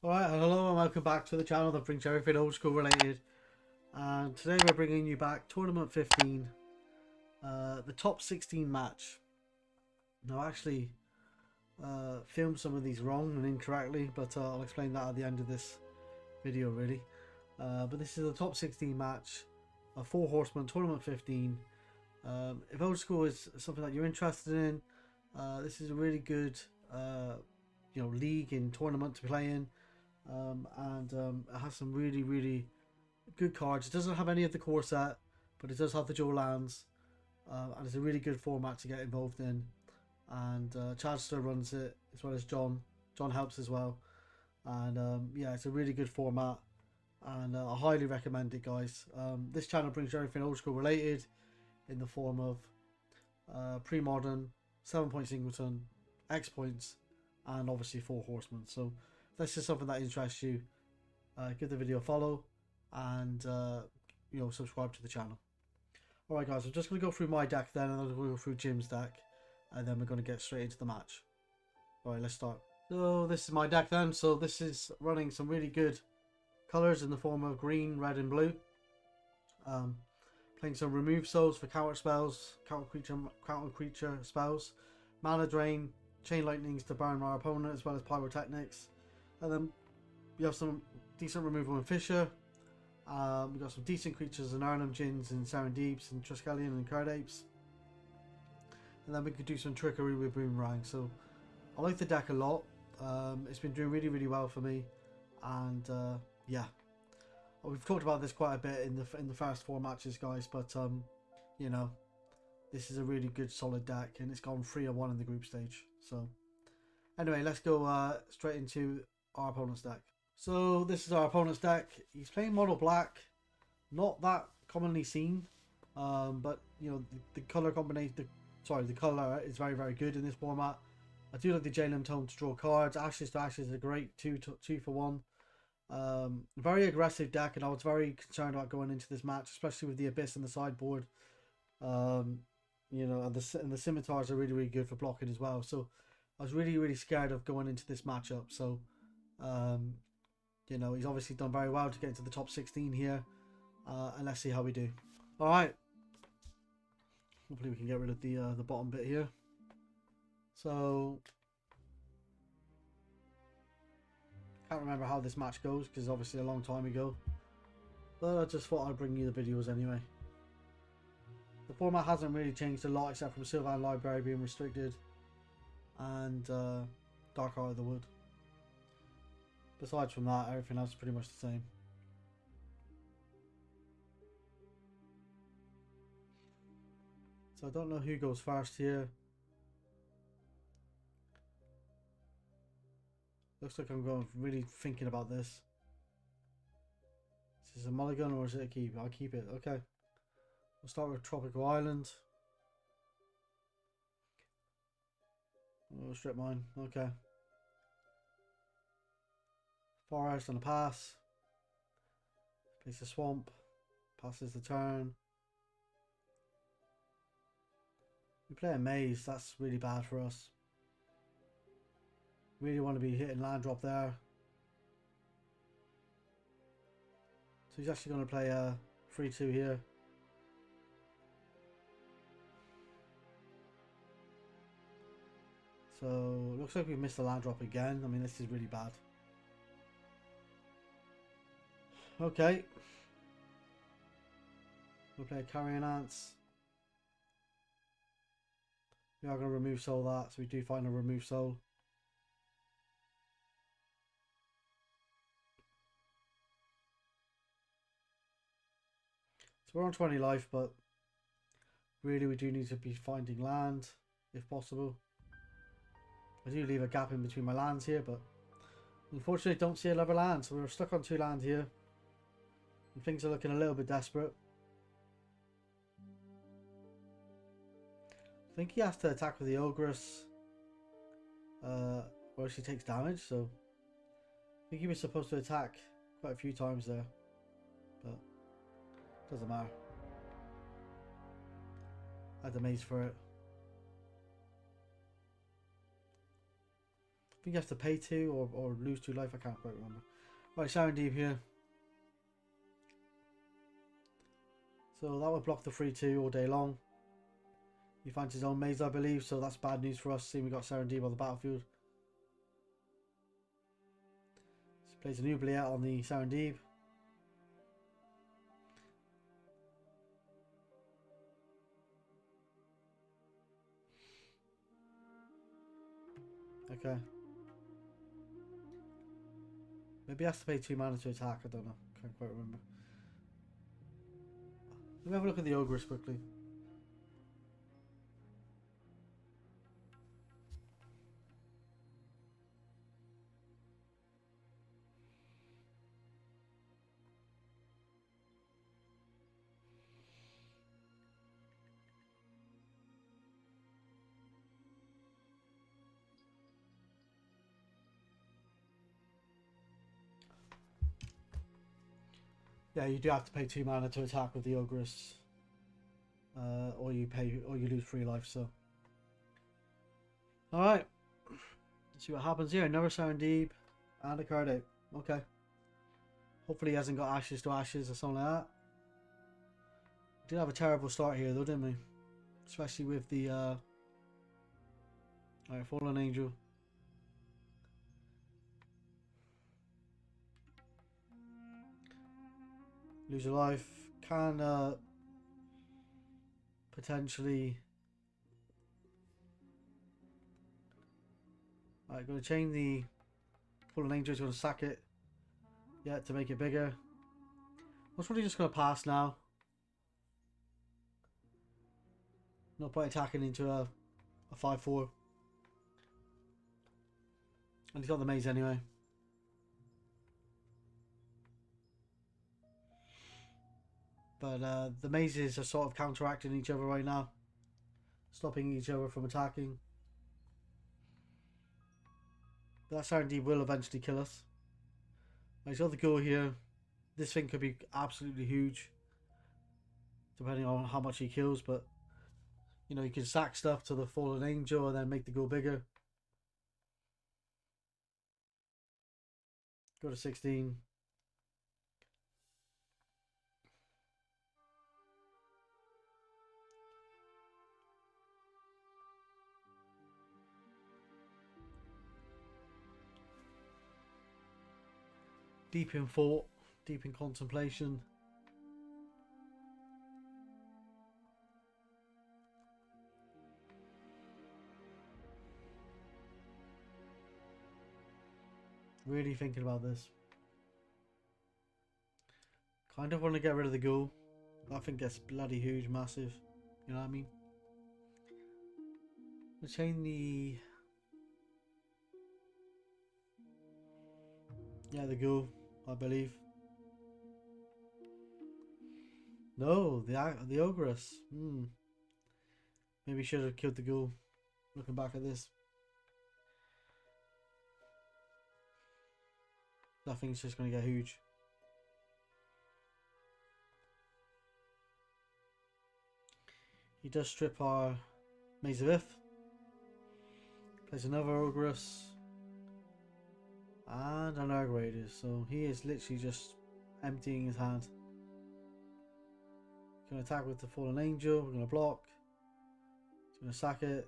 Alright, hello and welcome back to the channel that brings everything old school related. And today we're bringing you back Tournament 15, the top 16 match. Now I actually filmed some of these wrong and incorrectly, but I'll explain that at the end of this video really. But this is the top 16 match of 4 Horsemen Tournament 15. If old school is something that you're interested in, this is a really good league and tournament to play in. It has some really good cards. It doesn't have any of the core set, but it does have the dual lands, and it's a really good format to get involved in. And Chadster runs it as well as John. John helps as well, and yeah, it's a really good format, and I highly recommend it, guys. This channel brings everything old school related in the form of pre-modern, 7-point Singleton, X points, and obviously 4 Horsemen. So if this is something that interests you, give the video a follow and subscribe to the channel. Alright guys, I'm just going to go through my deck then, and then we'll go through Jim's deck, and then we're going to get straight into the match. Alright, let's start. So this is my deck then. So this is running some really good colours in the form of green, red and blue. Playing some remove souls for counter spells, counter creature spells, mana drain, chain lightnings to burn our opponent, as well as pyrotechnics. And then we have some decent removal in Fisher. We've got some decent creatures in Arnhem, Djinns and Serendeeps and Triskelion and Cardapes. And then we could do some trickery with Boomerang. So I like the deck a lot. It's been doing really well for me. And yeah, we've talked about this quite a bit in the first 4 matches, guys. But this is a really good solid deck, and it's gone 3-1 in the group stage. So anyway, let's go straight into our opponent's deck. So this is our opponent's deck. He's playing mono black, not that commonly seen, but the color combination, the color is very good in this format. I do like the Jalen tone to draw cards. Ashes to Ashes is a great 2 for 1. Very aggressive deck, and I was very concerned about going into this match, especially with the Abyss in the sideboard. And the Scimitars are really good for blocking as well. So I was really scared of going into this matchup. So he's obviously done very well to get into the top 16 here, and let's see how we do. All right, hopefully we can get rid of the bottom bit here. So can't remember how this match goes because obviously a long time ago, but I just thought I'd bring you the videos anyway. The format hasn't really changed a lot except from Sylvan Library being restricted and Dark Heart of the Wood. Besides from that, everything else is pretty much the same. So I don't know who goes first here. Looks like I'm going really thinking about this. Is this a mulligan or is it a keep? I'll keep it. Okay. We'll start with Tropical Island. Oh, strip mine. Okay. Forest on a pass. Place a swamp. Passes the turn. We play a maze. That's really bad for us. Really want to be hitting land drop there. So he's actually going to play a 3-2 here. So looks like we missed the land drop again. I mean, this is really bad. Okay. We'll play a Carrion Ants. We are going to remove soul that, so we do find a remove soul. So we're on 20 life, but really we do need to be finding land if possible. I do leave a gap in between my lands here, but unfortunately don't see another land, so we're stuck on 2 land here. And things are looking a little bit desperate. I think he has to attack with the Ogress, or she takes damage, so I think he was supposed to attack quite a few times there, but doesn't matter. I had the maze for it. think you have to pay 2 or lose 2 life. I can't quite remember. Right, Siren Deep here. So that would block the 3-2 all day long. He finds his own maze, I believe, so that's bad news for us, seeing we got Siren Deep on the battlefield. So he plays an Oubliette on the Siren Deep. Okay. Maybe he has to pay 2 mana to attack, I don't know. Can't quite remember. Let me have a look at the Ogress quickly. Yeah, you do have to pay 2 mana to attack with the Ogress. Or you lose 3 life, so. Alright. Let's see what happens here. Another Siren Deep and a card out. Okay. Hopefully he hasn't got Ashes to Ashes or something like that. We did have a terrible start here though, didn't we? Especially with the alright, Fallen Angel. Lose a life. Can potentially. Alright, gonna chain the Fallen Angel, is gonna sack it. Yeah, to make it bigger. I was probably just gonna pass now. No point attacking into a 5-4. And he's got the maze anyway. But the mazes are sort of counteracting each other right now. Stopping each other from attacking. But that Siren Deep will eventually kill us. He's got the goal here. This thing could be absolutely huge. Depending on how much he kills. But, you know, you can sack stuff to the Fallen Angel and then make the goal bigger. Go to 16. Deep in thought, deep in contemplation. Really thinking about this. Kind of want to get rid of the ghoul. I think that's bloody huge, massive. You know what I mean? We'll chain the... Yeah, the ghoul, I believe. No, the ogress. Maybe should have killed the ghoul. Looking back at this. That thing's just going to get huge. He does strip our Maze of Ith. Plays another ogress. And an Aggro, so he is literally just emptying his hand. Going to attack with the Fallen Angel. We're going to block. He's going to sack it.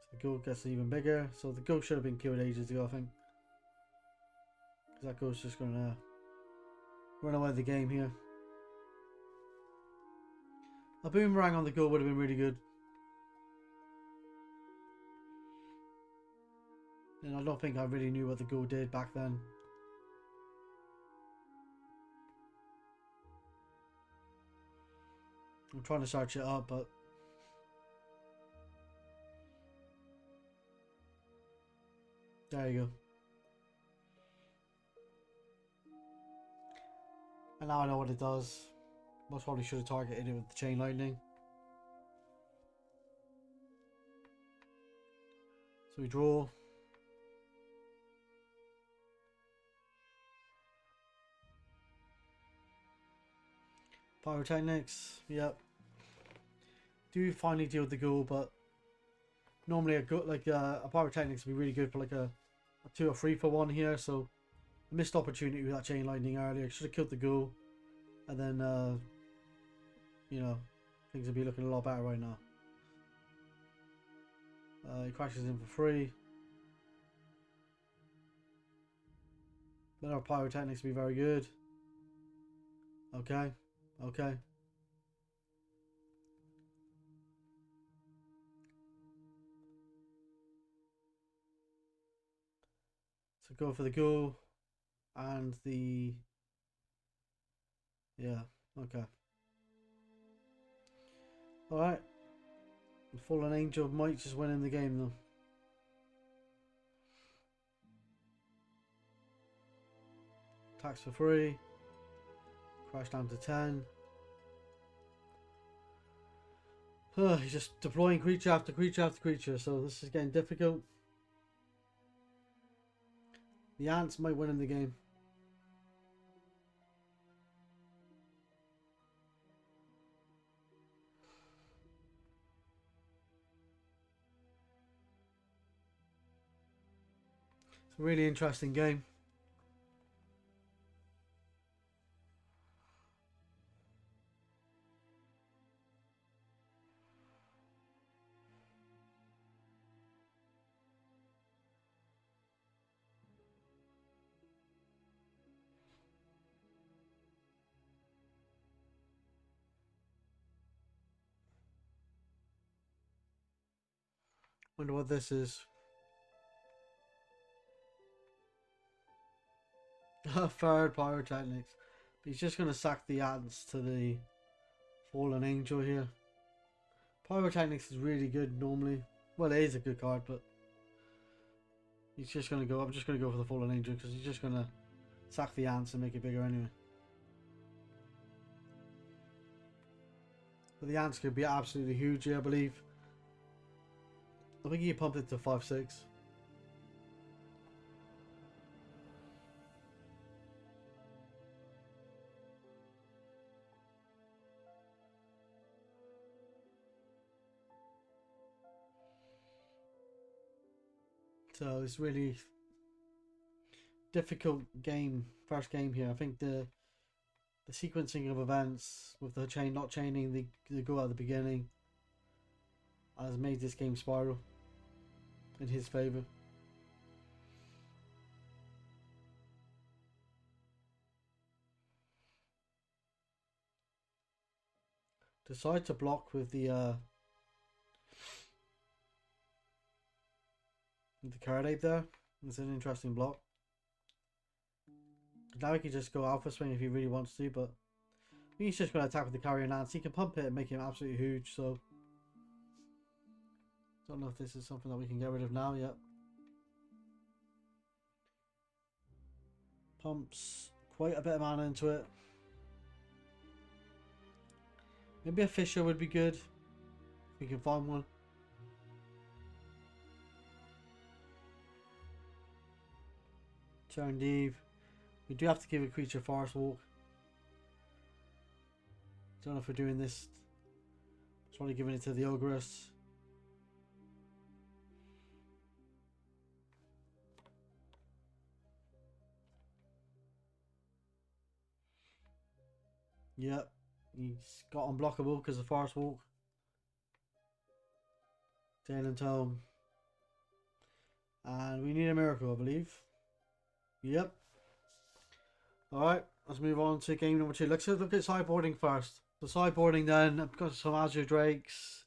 So the ghoul gets even bigger. So the ghoul should have been killed ages ago, I think. Because that ghoul's just going to run away with the game here. A boomerang on the ghoul would have been really good. And I don't think I really knew what the ghoul did back then. I'm trying to search it up, but... There you go. And now I know what it does. Most probably should have targeted it with the Chain Lightning. So we draw. Pyrotechnics, yep. do finally deal with the ghoul, but normally a pyrotechnics would be really good for like a 2 or 3 for 1 here. So a missed opportunity with that chain lightning earlier. Should have killed the ghoul, and then you know, things would be looking a lot better right now. He crashes in for free. Then our pyrotechnics will be very good. Okay, okay. So go for the ghoul and the... Yeah, okay. Alright. The Fallen Angel might just win in the game though. Attacks for free. Crash down to 10. He's just deploying creature after creature after creature, so this is getting difficult. The ants might win in the game. It's a really interesting game. Wonder what this is. Third pyrotechnics. He's just going to sack the ants to the Fallen Angel here. Pyrotechnics is really good normally. Well, it is a good card, but he's just going to go. I'm just going to go for the Fallen Angel because he's just going to sack the ants and make it bigger anyway. But the ants could be absolutely huge here, I believe. I think he pumped it to 5-6. So it's really difficult game, first game here. I think the sequencing of events with the chain not chaining the go at the beginning has made this game spiral in his favour. Decide to block with the card ape there. It's an interesting block. Now he can just go alpha swing if he really wants to, but he's just going to attack with the carrier Nance. He can pump it and make him absolutely huge, so don't know if this is something that we can get rid of now yet. Pumps quite a bit of mana into it. Maybe a Fisher would be good if we can find one. Turn Deeve. We do have to give a creature Forest Walk. Don't know if we're doing this. Probably giving it to the Ogress. Yep, he's got unblockable because of Forest Walk. Dale Tome. And we need a miracle, I believe. Yep. Alright, let's move on to game number 2. Let's look at sideboarding first. The sideboarding then, I've got some Azure Drakes.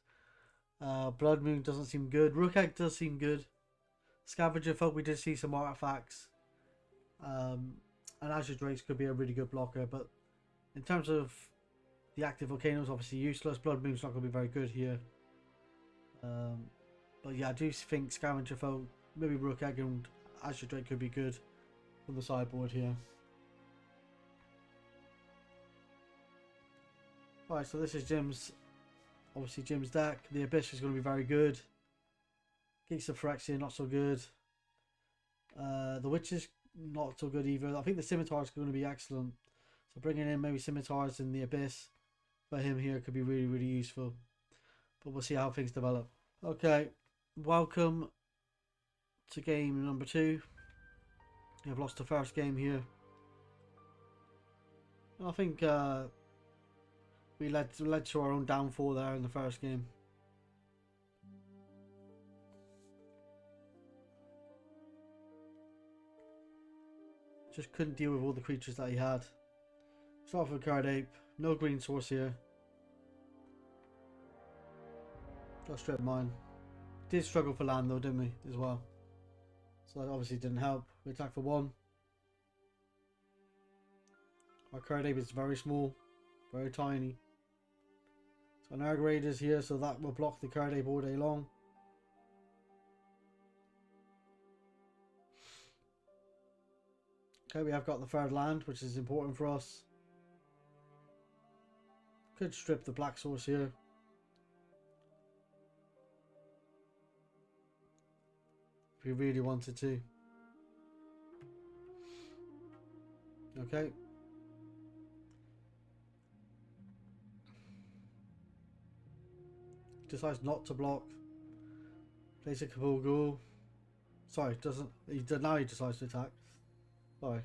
Blood Moon doesn't seem good. Rook Egg does seem good. Scavenger Folk, we did see some artifacts. And Azure Drakes could be a really good blocker, but in terms of the active volcanoes, obviously useless. Blood Moon's not going to be very good here. But yeah, I do think Scavenger Folk, maybe Rook Egg and Azure Drake could be good from the sideboard here. Alright, so this is Jim's, obviously Jim's deck. The Abyss is going to be very good. Geeks of Phyrexia, not so good. The Witch is not so good either. I think the Scimitar is going to be excellent. So bringing in maybe Scimitars in the Abyss for him here could be really, really useful. but we'll see how things develop. Okay, welcome to game number 2. We've lost the first game here. I think we led to our own downfall there in the first game. Just couldn't deal with all the creatures that he had. Start with a card ape. No green source here. Got strip mine. Did struggle for land though, didn't we, as well? So that obviously didn't help. We attack for 1. Our card ape is very small. Very tiny. So an Aggro is here, so that will block the card ape all day long. Okay, we have got the 3rd land, which is important for us. Could strip the black source here. If we really wanted to. Okay. Decides not to block. Plays a Cabal Ghoul. Sorry, doesn't. Now he decides to attack. Sorry.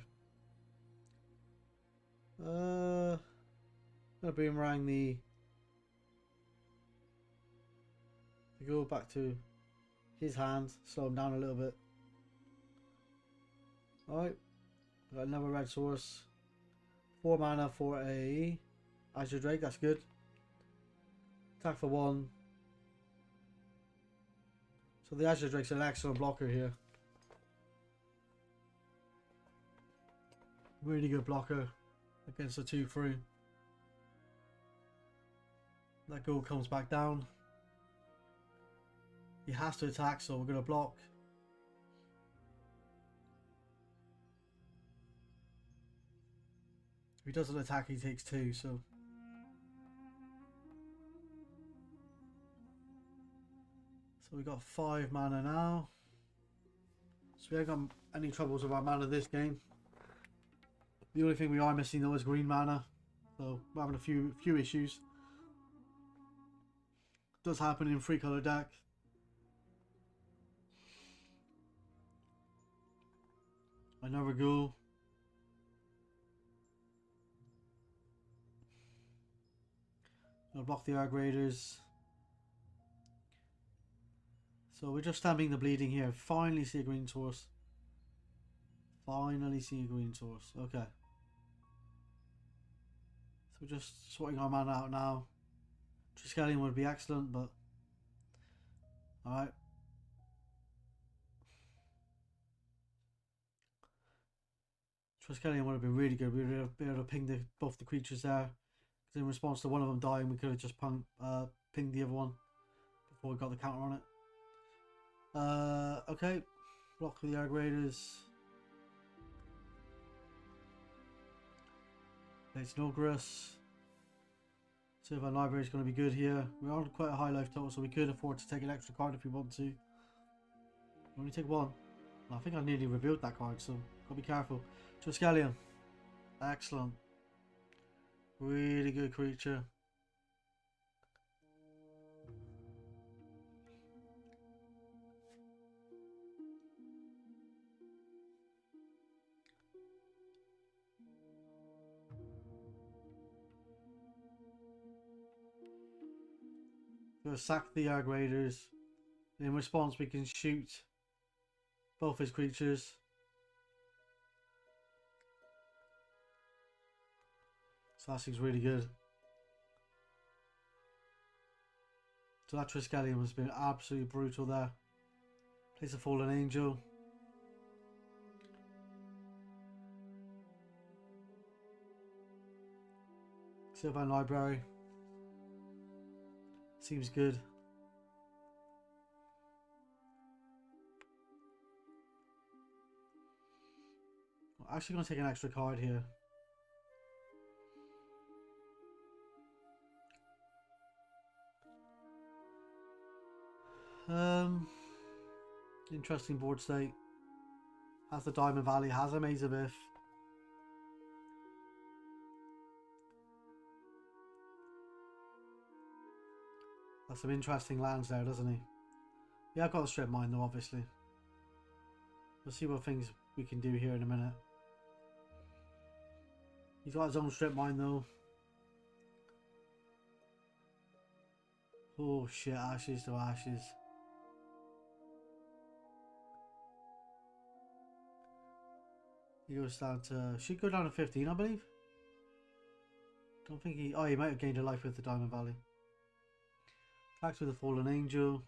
I'm gonna boomerang the Ghoul back to his hand. Slow him down a little bit. Alright. Got another red source. 4 mana for a Azure Drake. That's good. Attack for 1. So the Azure Drake's an excellent blocker here. Really good blocker against a 2/3. That Ghoul comes back down. He has to attack, so we're going to block. If he doesn't attack, he takes 2, so. So we got 5 mana now. So we haven't got any troubles with our mana this game. The only thing we are missing though is green mana. So we're having a few issues. Does happen in 3-color deck. Another Ghoul. I'll block the Aggro. So we're just stamping the bleeding here. Finally see a green source. Finally see a green source. Okay. So we're just sorting our mana out now. Triskelion would be excellent, but alright. Triskelion would have been really good. We would have been able to ping both the creatures there. Because in response to one of them dying, we could have just pinged the other one before we got the counter on it. Okay. Block the Aggro. It's Nogrus. Silver Library is going to be good here. We're on quite a high life total, so we could afford to take an extra card if we want to. Only take 1. I think I nearly revealed that card, so gotta be careful. Triskelion. Excellent. Really good creature. We'll sack the Aggro. In response, we can shoot both his creatures. So that seems really good. So that Triskelion has been absolutely brutal there. Plays a Fallen Angel. Sylvan Library. Seems good. I'm actually going to take an extra card here. Interesting board state. Has the Diamond Valley, has a Maze of If. That's some interesting lands there, doesn't he? Yeah, I've got a strip mine though, obviously. We'll see what things we can do here in a minute. He's got his own strip mine though. Oh shit, ashes to ashes. He goes down to... should go down to 15, I believe. Don't think he... oh, he might have gained a life with the Diamond Valley. Attacks with the Fallen Angel.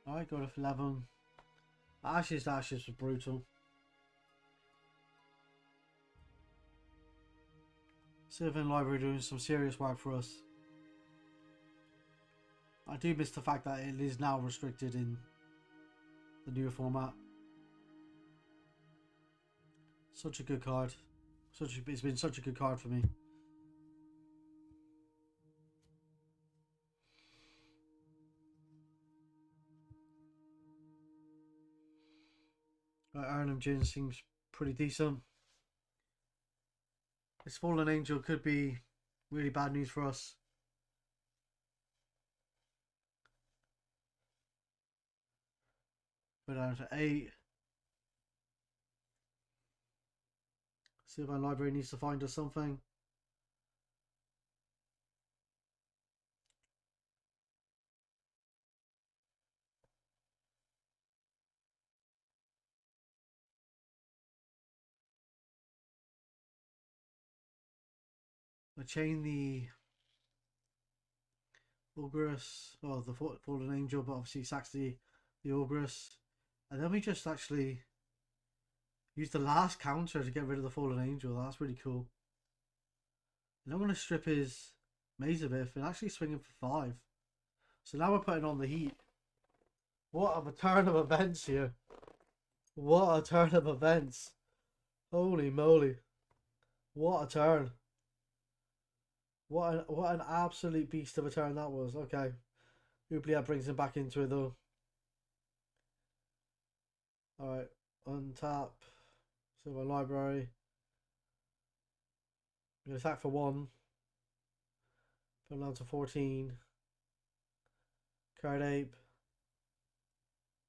Alright, go to 11. Ashes to ashes was brutal. Sylvan Library doing some serious work for us. I do miss the fact that it is now restricted in the newer format. Such a good card. It's been such a good card for me. Right, Arnhem Jin seems pretty decent. This Fallen Angel could be really bad news for us. We're down to 8. Sylvan Library needs to find us something. We'll chain the Ogress, or the Fallen Angel, but obviously sacks the Ogress. And then we just actually use the last counter to get rid of the Fallen Angel. That's really cool. And I'm going to strip his Mazavith and actually swing him for 5. So now we're putting on the heat. What a turn of events here. What a turn of events. Holy moly. What a turn. What an absolute beast of a turn that was. Okay. Oubliette brings him back into it though. Alright. Untap. Silver Library. I'm going to attack for 1. Put him down to 14. Card Ape.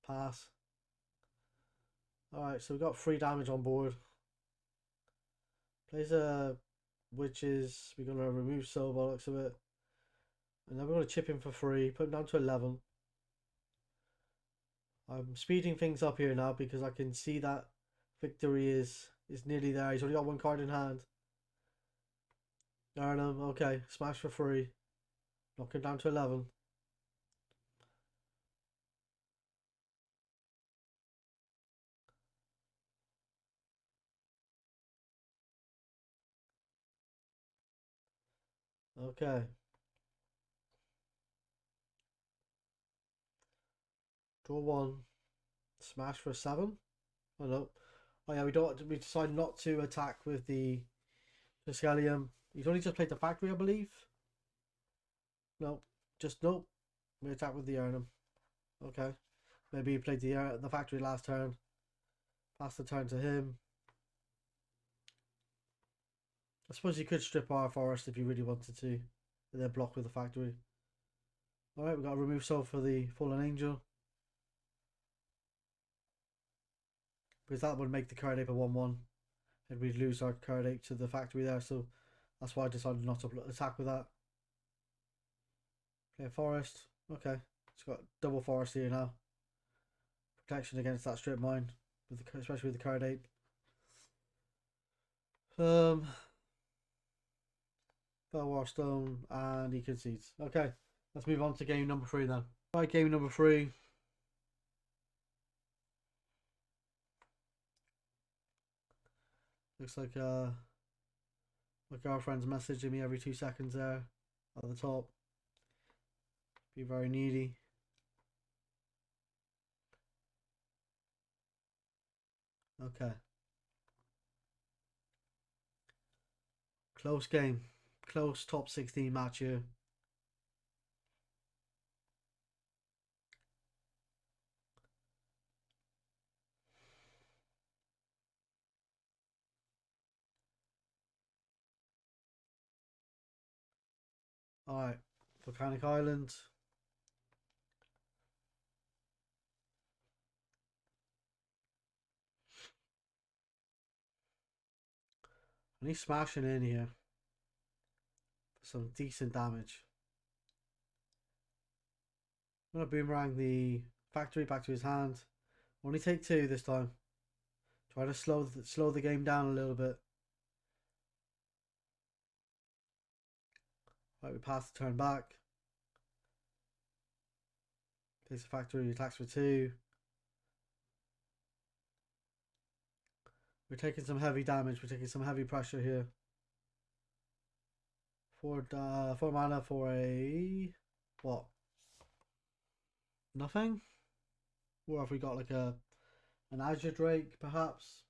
Pass. Alright, so we've got 3 damage on board. Plays a Witches. We're going to remove Soul by the looks of it. And then we're going to chip him for 3. Put him down to 11. I'm speeding things up here now because I can see that victory is nearly there. He's only got 1 card in hand. Arnhem, okay. Smash for 3. Knock him down to 11. Okay. Draw 1. Smash for 7. Oh no. Oh yeah, we decide not to attack with the Scallium. He's only just played the factory, I believe. No. Just nope. We attack with the Arnhem. Okay. Maybe he played the factory last turn. Pass the turn to him. I suppose he could strip our forest if he really wanted to. And then block with the factory. Alright, we've got to remove soul for the Fallen Angel. Because that would make the card ape a 1-1. And we'd lose our card ape to the factory there. So that's why I decided not to attack with that. Play a forest. Okay. It's got double forest here now. Protection against that strip mine. Especially with the card ape. Belwar Stone, and he concedes. Okay, let's move on to game number 3 then. Right, game number 3. Looks like my girlfriend's messaging me every 2 seconds there at the top. Be very needy. Okay. Close game. Close top 16 match here. Alright, Volcanic Island. And he's smashing in here for some decent damage. I'm going to boomerang the factory back to his hand. Only take 2 this time. Try to slow the game down a little bit. Right, we pass the turn back. Takes the factory, attacks for 2. We're taking some heavy damage. We're taking some heavy pressure here. 4 mana for a what? Nothing? Or have we got like an Azure Drake perhaps?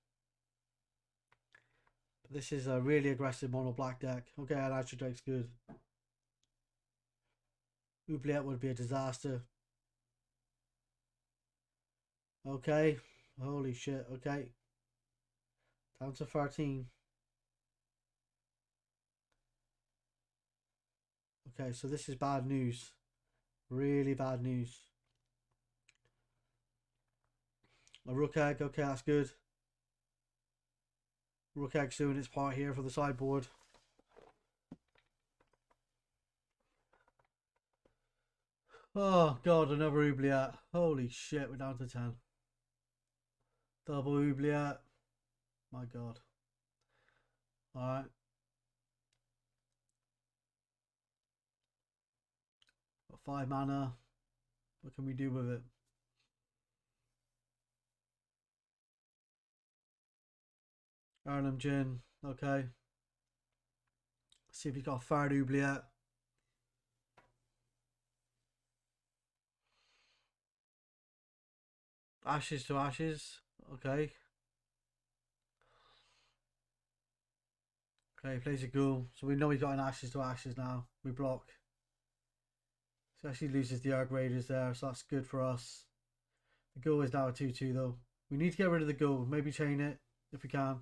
But this is a really aggressive mono black deck. Okay, an Azure Drake's good. Oubliette would be a disaster. Okay. Holy shit. Okay. Down to 13. Okay, so this is bad news. Really bad news. A Rook Egg. Okay, that's good. Rook Egg's doing its part here for the sideboard. Oh god, another Oubliette. Holy shit, we're down to 10. Double Oubliette. My god. Alright. Got 5 mana. What can we do with it? Arnhem Jin. Okay. Let's see if he's got a third Oubliette. Ashes to Ashes. Okay. Okay, plays a Ghoul. So we know he's got an Ashes to Ashes now. We block. So actually loses the Arc Raiders there, so that's good for us. The Ghoul is now a 2-2 though. We need to get rid of the Ghoul. Maybe chain it if we can.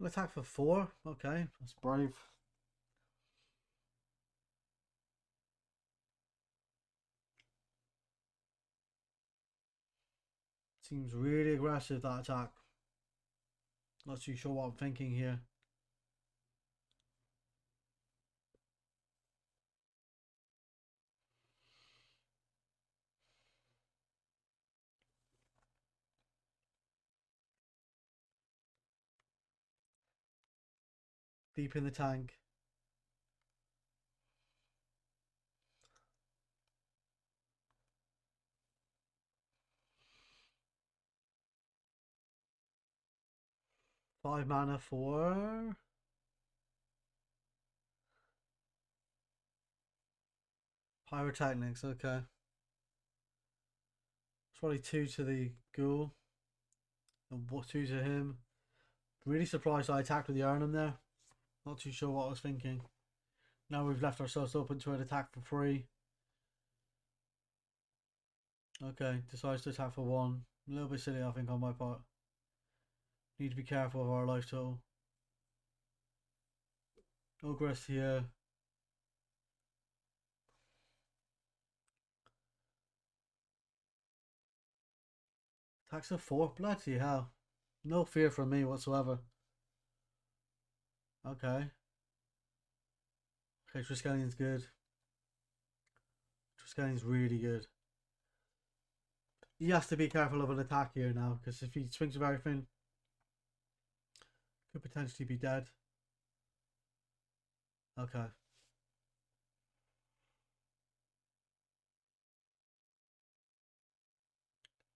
We'll attack for 4. Okay, that's brave. Seems really aggressive, that attack. Not too sure what I'm thinking here. Deep in the tank. Five mana for Pyrotechnics, okay. It's probably 2 to the Ghoul. And 2 to him. Really surprised I attacked with the Arnhem there. Not too sure what I was thinking. Now we've left ourselves open to an attack for 3. Okay, decides to attack for 1. A little bit silly, I think, on my part. Need to be careful of our life total. Ogress here. Attacks for 4. Bloody hell. No fear from me whatsoever. Okay. Okay, Triskellion's good. Triskellion's really good. He has to be careful of an attack here now, because if he swings with everything, could potentially be dead. Okay.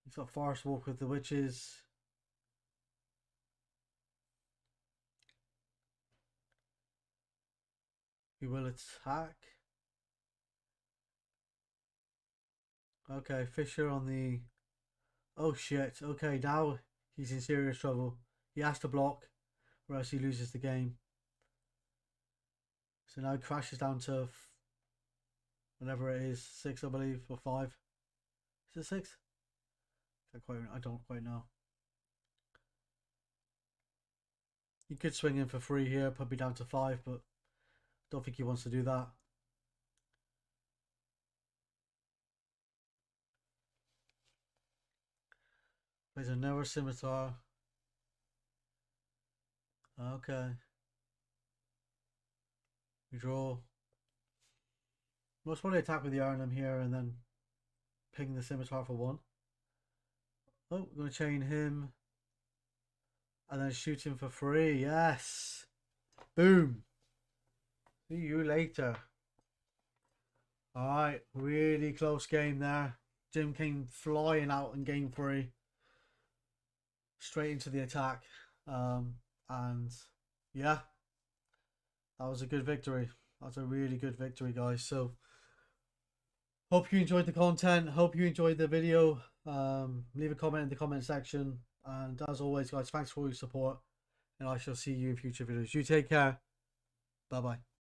He's got Forest Walk with the Witches. He will attack. Okay, Fisher on the... Oh shit, okay, now he's in serious trouble. He has to block, or else he loses the game. So now he crashes down to whatever it is, 6 I believe, or 5. Is it 6? I don't quite know. You could swing in for free here, put me down to 5, but don't think he wants to do that. There's another scimitar. Okay. We draw. Most probably attack with the Arnhem here and then ping the scimitar for 1. Oh, we're going to chain him. And then shoot him for free. Yes. Boom. See you later. Alright, really close game there. Jim came flying out in game 3. Straight into the attack. And yeah, that was a good victory. That's a really good victory, guys. So hope you enjoyed the content. Hope you enjoyed the video. Leave a comment in the comment section. And as always, guys, thanks for all your support. And I shall see you in future videos. You take care. Bye-bye.